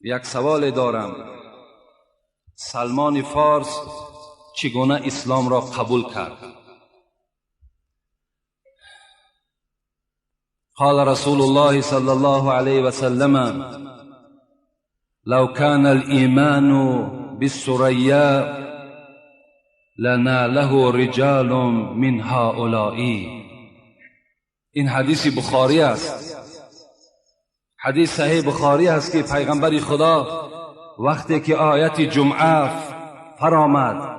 یک سوال دارم. سلمان فارس چگونه اسلام را قبول کرد؟ قال رسول الله صلی الله علیه و سلم: لو كان الإيمان بالثريا لناله رجال من هؤلاء. این حدیث بخاری است، حدیث صحیح بخاری است که پیغمبر خدا وقتی که آیت جمعه فرامد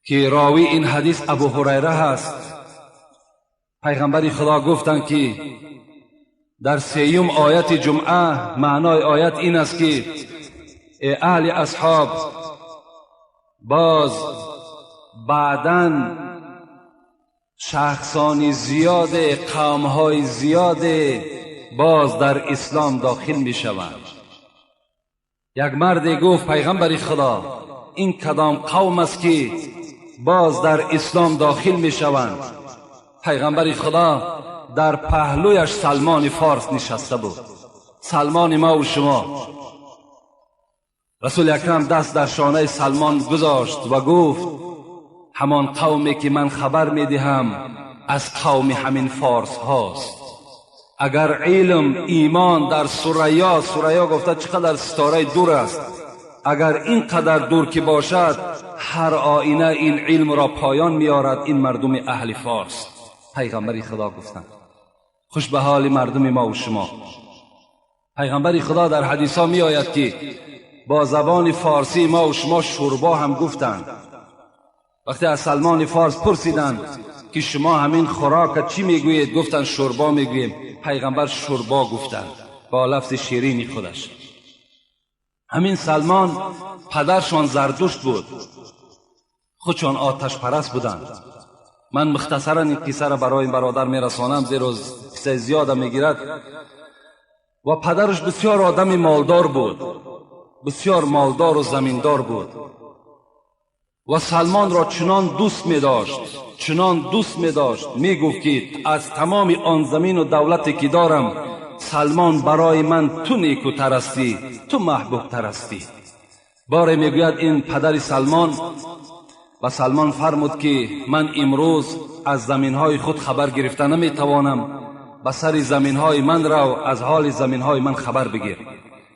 که راوی این حدیث ابو هریره است، پیغمبر خدا گفتند که در سیوم آیت جمعه معنای آیت این است که ای اهل اصحاب، باز بعداً شخصانی زیاده، قومهای زیاده باز در اسلام داخل می شوند. یک مرد گفت پیغمبر خدا این کدام قوم است که باز در اسلام داخل می شوند؟ پیغمبر خدا در پهلویش سلمان فارس نشسته بود، سلمان ما و شما. رسول اکرم دست در شانه سلمان گذاشت و گفت همان قومی که من خبر می دهم از قوم همین فارس هاست. اگر علم ایمان در ثریا گفته چقدر ستاره دور است، اگر این قدر دور که باشد هر آینه این علم را پایان می آرد، این مردم اهل فارس. پیغمبر خدا گفتند. خوش به حال مردم ما و شما. پیغمبر خدا در حدیث ها می آید که با زبان فارسی ما و شما شوربا هم گفتند. وقتی از سلمان فارس پرسیدند که شما همین خوراک چی میگویید؟ گفتند شوربا میگوییم. پیغمبر شوربا گفتند با لفظ شیرینی خودش. همین سلمان پدرشان زردشت بود، خودشان آتش پرست بودند. من مختصرا این قصه را برای این برادر میرسانم زیرا قصه زیاد میگیرد. و پدرش بسیار آدم مالدار بود، بسیار مالدار و زمیندار بود و سلمان را چنان دوست می داشت، چنان دوست می داشت، می گفت که از تمام آن زمین و دولتی که دارم سلمان برای من تو نیکوتر هستی، تو محبوب تر هستی. باره می گوید این پدر سلمان. و سلمان فرمود که من امروز از زمینهای خود خبر گرفته نمی توانم، به سر زمینهای من رو از حال زمینهای من خبر بگیر.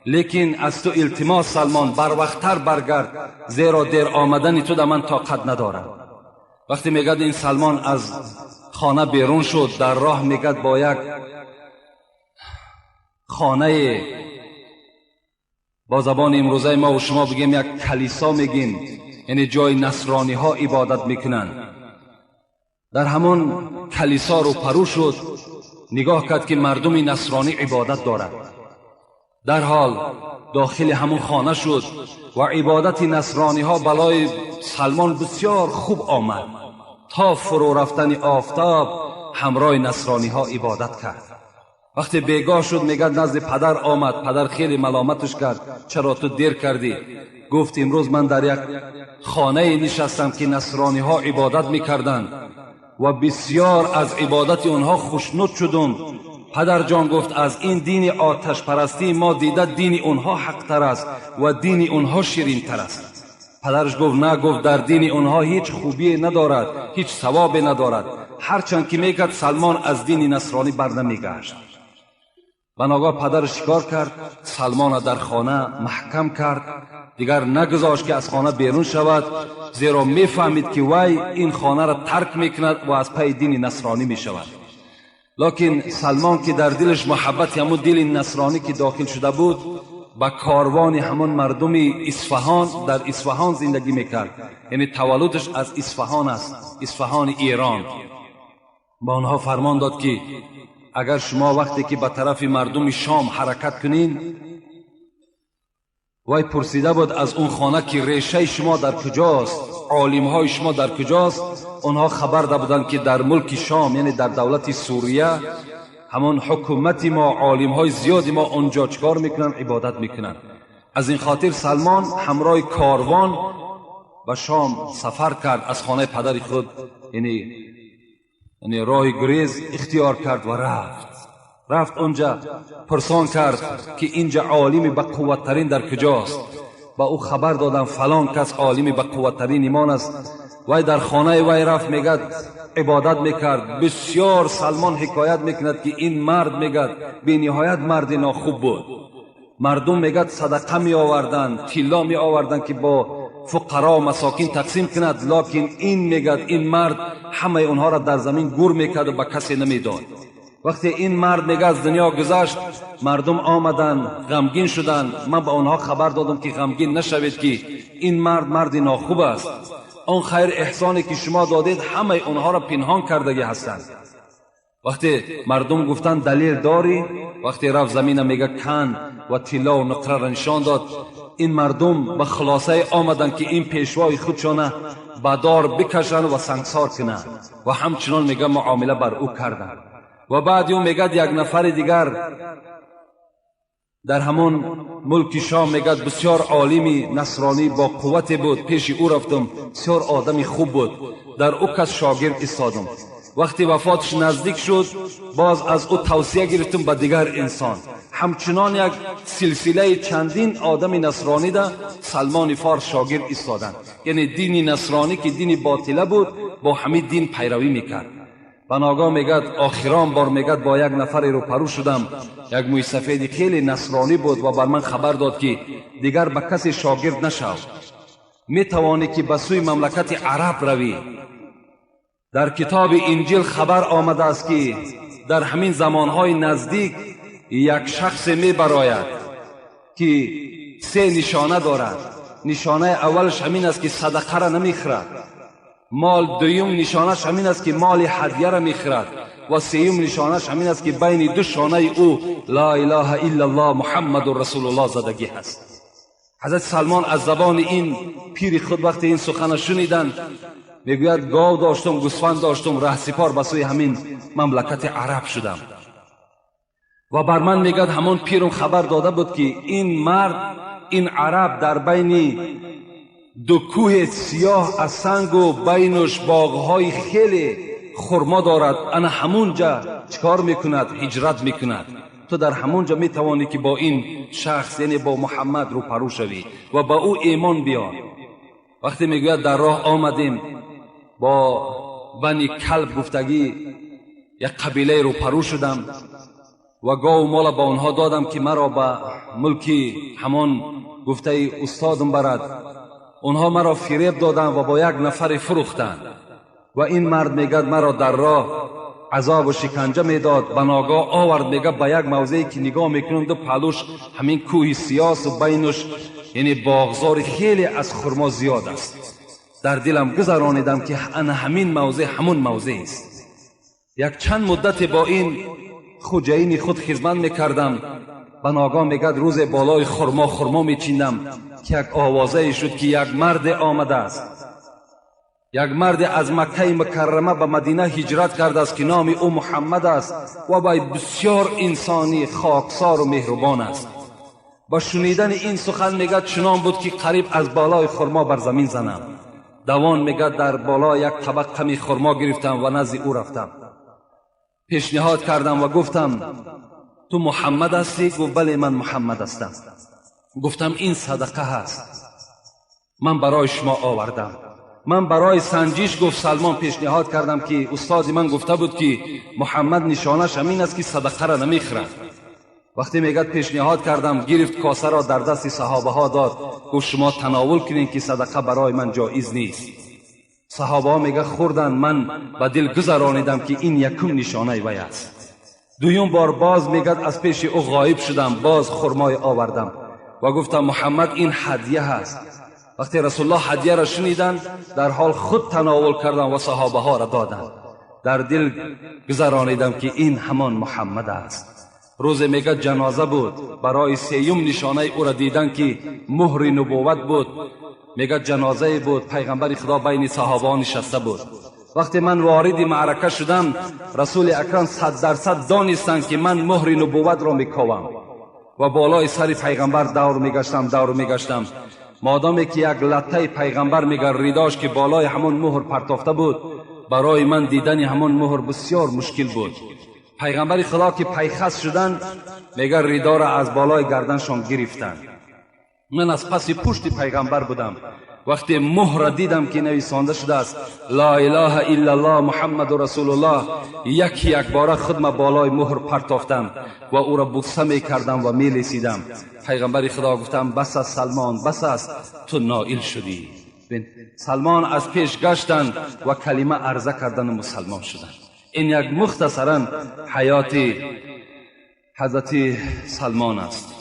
لیکن از تو التماس سلمان بر وقتتر برگرد، زیرا دیر آمدن تو در من طاقت ندارم. وقتی میگد این سلمان از خانه بیرون شد، در راه میگد با یک خانه، با زبان امروزه ما و شما بگیم یک کلیسا میگیم، یعنی جای نصرانی ها عبادت میکنن. در همون کلیسا رو پرو شد، نگاه کرد که مردم نصرانی عبادت دارد. در حال داخل همون خانه شد و عبادت نصرانی ها بلای سلمان بسیار خوب آمد. تا فرو رفتن آفتاب همراه نصرانی ها عبادت کرد. وقتی بیگاه شد میگد نزد پدر آمد. پدر خیلی ملامتش کرد، چرا تو دیر کردی؟ گفت امروز من در یک خانه نشستم که نصرانی ها عبادت میکردند و بسیار از عبادت اونها خوشنود شدم. پدر جان گفت از این دین آتش پرستی ما دیده دین اونها حق تر است و دین اونها شیرین تر است. پدرش گفت نه، گفت در دین اونها هیچ خوبی ندارد، هیچ ثواب ندارد. هرچند که میکرد سلمان از دین نصرانی بر نمیگشت. و ناگاه پدرش شکار کرد، سلمان در خانه محکم کرد، دیگر نگذاشت که از خانه بیرون شود، زیرا میفهمید که وی این خانه را ترک میکند و از پی دین نصرانی میشود. لکن سلمان که در دلش محبت همون دل نصرانی که داخل شده بود، با کاروان همون مردم اصفهان، در اصفهان زندگی میکرد. یعنی تولدش از اصفهان است، اصفهان ایران. با آنها فرمان داد که اگر شما وقتی که به طرف مردم شام حرکت کنین، وی پرسیده بود از اون خانه که ریشه شما در کجاست، عالم های شما در کجاست. آنها خبر داده بودند که در ملک شام، یعنی در دولت سوریه، همون حکومت ما، عالم های زیادی ما اونجا چکار میکنن؟ عبادت میکنن. از این خاطر سلمان همراه کاروان به شام سفر کرد، از خانه پدر خود یعنی راه گریز اختیار کرد و رفت. رفت اونجا پرسان کرد که اینجا عالم با قوتترین در کجاست. با او خبر دادن فلان کس عالم با قوتترین ایمان است. وی در خانه وی رفت، میگد عبادت میکرد. بسیار سلمان حکایت میکند که این مرد میگد بی نهایت مرد ناخوب بود. مردم میگد صدقه می آوردن، طلا می آوردن که با فقرا و مساکین تقسیم کند، لکن این میگد این مرد همه اونها را در زمین گور میکرد و به کسی نمیداد. وقتی این مرد میگه از دنیا گذشت، مردم آمدن غمگین شدن. من به آنها خبر دادم که غمگین نشوید که این مرد ناخوب است. آن خیر احسانی که شما دادید همه اونها را پنهان کردگی هستند. وقتی مردم گفتن دلیل داری، وقتی رفت زمین میگه کن و طلا و نقره را نشان داد. این مردم به خلاصه آمدن که این پیشوای خودشانه به دار بکشن و سنگسار کنن و همچنان میگه معامله بر او کردن. و بعد اون میگه یک نفر دیگر در همون ملک شام میگه بسیار عالمی نصرانی با قوت بود. پیش او رفتم، بسیار آدمی خوب بود. در او کس شاگرد ایستادم. وقتی وفاتش نزدیک شد، باز از او توصیه گرفتم به دیگر انسان. همچنان یک سلسله چندین آدم نصرانی ده سلمان فارس شاگرد ایستادند. یعنی دین نصرانی که دین باطله بود با همین دین پیروی میکرد. و ناگاه میگد آخران بار میگد با یک نفر رو پرو شدم، یک موی سفید خیلی نصرانی بود و بر من خبر داد که دیگر به کسی شاگرد نشو، میتوانی که به سوی مملکت عرب روی. در کتاب انجیل خبر آمده است که در همین زمانهای نزدیک یک شخص میبراید که 3 نشانه دارد. نشانه اولش همین است که صدقه را نمیخورد. دویم نشانش همین است که مال هدیه را میخورد. و سوم نشانش همین است که بین دو شانه او لا اله الا الله محمد رسول الله زدگی هست. حضرت سلمان از زبان این پیر خود وقتی این سخن شنیدند، میگوید گاو داشتم، گوسفند داشتم، رهسپار به سوی همین مملکت عرب شدم. و بر من میگد همون پیرم خبر داده بود که این مرد، این عرب در بین 2 کوه سیاه از سنگ و بینش باغهای خیلی خرما دارد. انا همونجا چکار میکند؟ هجرت میکند. تو در همونجا میتوانی که با این شخص یعنی با محمد رو پرو شوی و با او ایمان بیار. وقتی میگوید در راه آمدیم با بنی کلب گفتگی یک قبیله رو پرو شدم و گاو مال با اونها دادم که مرا به ملکی همان گفته استادم برد. اونها مرا فریب دادن و با یک نفر فروختند. و این مرد میگد مرا در راه عذاب و شکنجه میداد. به ناگاه آورد میگه به یک موضعی که نگاه میکنم دو پهلوش همین کوه سیاس و بینش یعنی باغزار خیلی از خرما زیاد است. در دلم گذرانیدم که انا همین موضع همون موضع است. یک چند مدت با این خوجین خود خدمت میکردم. به ناگاه میگد روز بالای خرما میچیندم که یک آوازه شد که یک مرد آمده است. یک مرد از مکه مکرمه به مدینه هجرت کرده است که نام او محمد است و بسیار انسانی خاکسار و مهربان است. با شنیدن این سخن میگد چنان بود که قریب از بالای خرما بر زمین زنم. دوان میگد در بالا یک طبق کمی خرما گرفتم و نزد او رفتم. پیشنهاد کردم و گفتم تو محمد هستی؟ گفت بله من محمد هستم. گفتم این صدقه هست، من برای شما آوردم. من برای سنجش گفت سلمان پیشنهاد کردم که استاد من گفته بود که محمد نشانش همین است که صدقه را نمیخورد. وقتی میگد پیشنهاد کردم، گرفت کاسه را در دست صحابه ها داد، گفت شما تناول کنین که صدقه برای من جایز نیست. صحابه ها میگه خوردن، من به دل گذرانیدم که این یکم نشانه وی است. دویم بار باز میگد از پیش او غایب شدم، باز خرمای آوردم و گفتم محمد این هدیه هست. وقتی رسول الله هدیه را شنیدن در حال خود تناول کردن و صحابه ها را دادن. در دل گذرانیدم که این همان محمد است. روز میگه جنازه بود، برای سیوم نشانه او را دیدن که مهر نبوت بود. میگه جنازه بود، پیغمبر خدا بین صحابه نشسته بود. وقتی من وارد معرکه شدم، رسول اکرم 100% دانستند که من مهر نبوت را میکوام و بالای سر پیغمبر دور میگشتم. مادامی که یک لطه پیغمبر میگه ریداش که بالای همون مهر پرتافته بود، برای من دیدن همون مهر بسیار مشکل بود. پیغمبر خدا که پیخست شدن میگه ریدا را از بالای گردنشان گرفتن. من از پس پشت پیغمبر بودم، وقتی مهر دیدم که نویسنده شده است لا اله الا الله محمد رسول الله، یک باره خودم بالای مهر پرتافتم و او را بوسه می کردم و می لیسیدم. پیغمبر خدا گفتم بس است سلمان، بس است، تو نائل شدی. سلمان از پیش گشتن و کلمه عرضه کردن مسلمان شدن. این یک مختصرا حیات حضرت سلمان است.